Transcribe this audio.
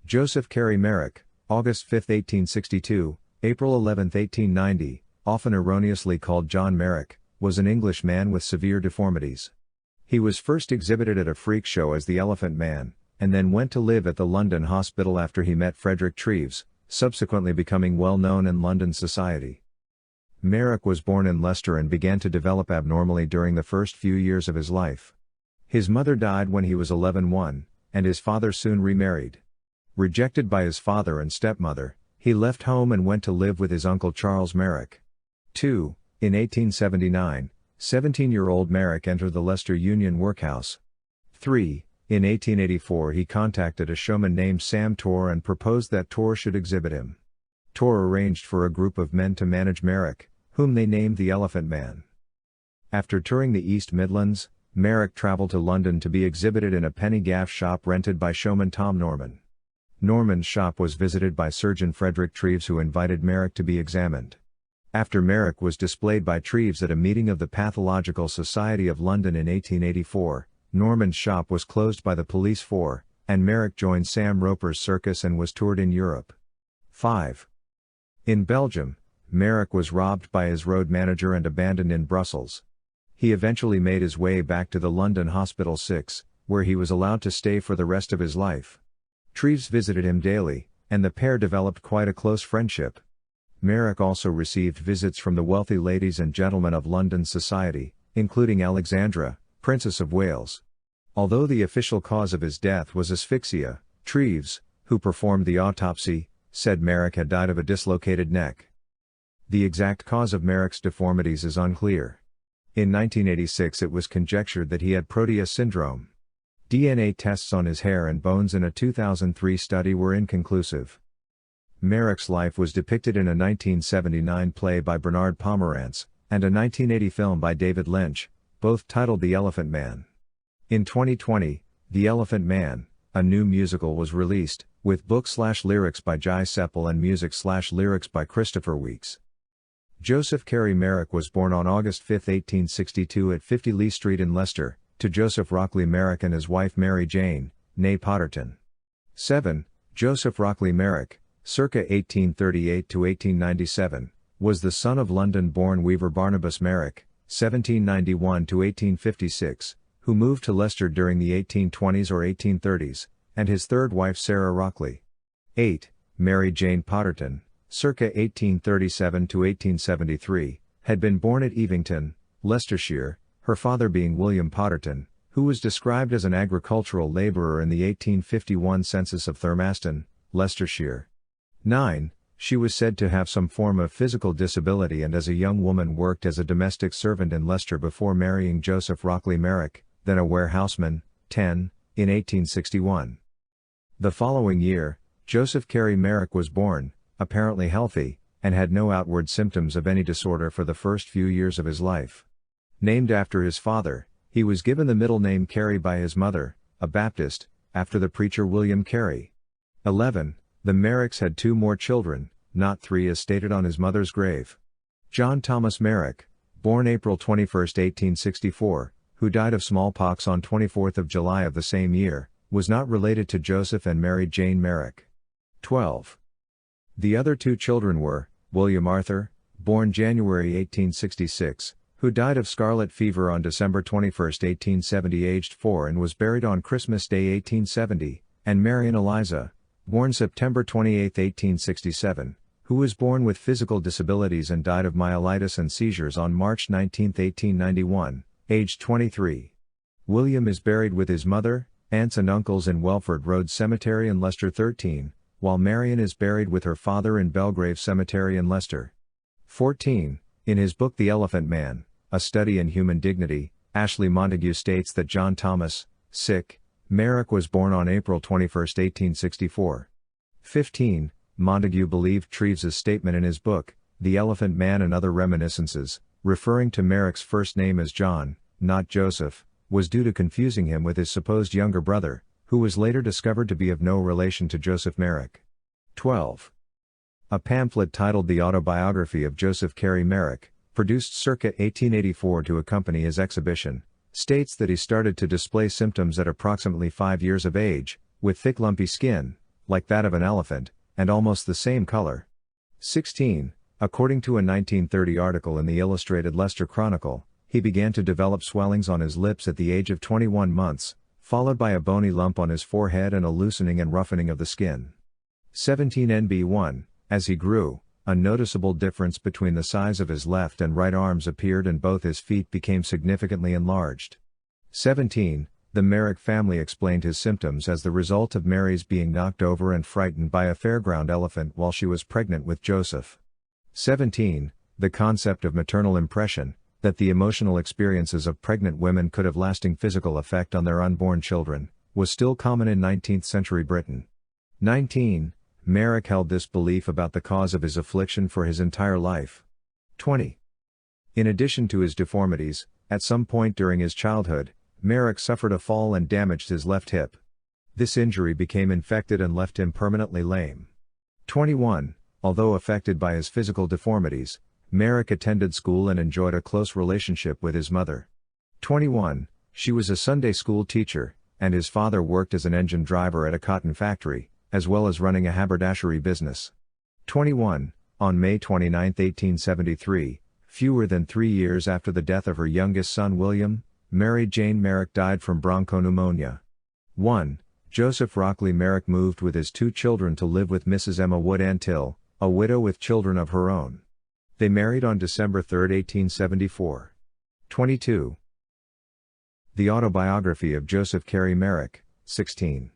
Joseph Carey Merrick, August 5, 1862, April 11, 1890, often erroneously called John Merrick, was an Englishman with severe deformities. He was first exhibited at a freak show as the Elephant Man, and then went to live at the London hospital after he met Frederick Treves, subsequently becoming well known in London society. Merrick was born in Leicester and began to develop abnormally during the first few years of his life. His mother died when he was 11, and his father soon remarried. Rejected by his father and stepmother, he left home and went to live with his uncle Charles Merrick. 2. In 1879, 17-year-old Merrick entered the Leicester Union Workhouse. 3. In 1884 he contacted a showman named Sam Torr and proposed that Torr should exhibit him. Torr arranged for a group of men to manage Merrick, whom they named the Elephant Man. After touring the East Midlands, Merrick traveled to London to be exhibited in a penny gaff shop rented by showman Tom Norman. Norman's shop was visited by surgeon Frederick Treves, who invited Merrick to be examined. After Merrick was displayed by Treves at a meeting of the Pathological Society of London in 1884, Norman's shop was closed by the police and Merrick joined Sam Roper's circus and was toured in Europe. 5. In Belgium, Merrick was robbed by his road manager and abandoned in Brussels. He eventually made his way back to the London Hospital 6, where he was allowed to stay for the rest of his life. Treves visited him daily, and the pair developed quite a close friendship. Merrick also received visits from the wealthy ladies and gentlemen of London society, including Alexandra, Princess of Wales. Although the official cause of his death was asphyxia, Treves, who performed the autopsy, said Merrick had died of a dislocated neck. The exact cause of Merrick's deformities is unclear. In 1986 it was conjectured that he had Proteus syndrome. DNA tests on his hair and bones in a 2003 study were inconclusive. Merrick's life was depicted in a 1979 play by Bernard Pomerantz, and a 1980 film by David Lynch, both titled The Elephant Man. In 2020, The Elephant Man, a new musical was released, with book/lyrics by Jai Seppel and music/lyrics by Christopher Weeks. Joseph Carey Merrick was born on August 5, 1862 at 50 Lee Street in Leicester, to Joseph Rockley Merrick and his wife Mary Jane, née Potterton. 7. Joseph Rockley Merrick, circa 1838 to 1897, was the son of London-born weaver Barnabas Merrick, 1791 to 1856, who moved to Leicester during the 1820s or 1830s, and his third wife Sarah Rockley. 8. Mary Jane Potterton, circa 1837 to 1873, had been born at Evington, Leicestershire, her father being William Potterton, who was described as an agricultural labourer in the 1851 census of Thurmaston, Leicestershire. 9. She was said to have some form of physical disability and as a young woman worked as a domestic servant in Leicester before marrying Joseph Rockley Merrick, then a warehouseman. 10. In 1861. The following year, Joseph Carey Merrick was born, apparently healthy, and had no outward symptoms of any disorder for the first few years of his life. Named after his father, he was given the middle name Carey by his mother, a Baptist, after the preacher William Carey. 11. The Merricks had 2 more children, not 3 as stated on his mother's grave. John Thomas Merrick, born April 21, 1864, who died of smallpox on 24 July of the same year, was not related to Joseph and Mary Jane Merrick. 12. The other 2 children were, William Arthur, born January 1866, who died of scarlet fever on December 21, 1870 aged 4 and was buried on Christmas Day 1870, and Marion Eliza, born September 28, 1867, who was born with physical disabilities and died of myelitis and seizures on March 19, 1891, aged 23. William is buried with his mother, aunts and uncles in Welford Road Cemetery in Leicester 13, while Marion is buried with her father in Belgrave Cemetery in Leicester. 14. In his book The Elephant Man, A Study in Human Dignity, Ashley Montagu states that John Thomas, Merrick was born on April 21, 1864. 15. Montagu believed Treves's statement in his book, The Elephant Man and Other Reminiscences, referring to Merrick's first name as John, not Joseph, was due to confusing him with his supposed younger brother, who was later discovered to be of no relation to Joseph Merrick. 12. A pamphlet titled The Autobiography of Joseph Carey Merrick, produced circa 1884 to accompany his exhibition, states that he started to display symptoms at approximately 5 years of age, with thick lumpy skin, like that of an elephant, and almost the same color. 16. According to a 1930 article in the Illustrated Leicester Chronicle, he began to develop swellings on his lips at the age of 21 months, followed by a bony lump on his forehead and a loosening and roughening of the skin. 17. NB1. As he grew, a noticeable difference between the size of his left and right arms appeared and both his feet became significantly enlarged. 17. The Merrick family explained his symptoms as the result of Mary's being knocked over and frightened by a fairground elephant while she was pregnant with Joseph. 17. The concept of maternal impression, that the emotional experiences of pregnant women could have lasting physical effect on their unborn children, was still common in 19th century Britain. 19. Merrick held this belief about the cause of his affliction for his entire life. 20. In addition to his deformities, at some point during his childhood, Merrick suffered a fall and damaged his left hip. This injury became infected and left him permanently lame. 21. Although affected by his physical deformities, Merrick attended school and enjoyed a close relationship with his mother. 21. She was a Sunday school teacher, and his father worked as an engine driver at a cotton factory, as well as running a haberdashery business. 21. On May 29, 1873, fewer than 3 years after the death of her youngest son William, Mary Jane Merrick died from bronchopneumonia. 1. Joseph Rockley Merrick moved with his 2 children to live with Mrs. Emma Wood Antill, a widow with children of her own. They married on December 3, 1874. 22. The Autobiography of Joseph Carey Merrick, 16.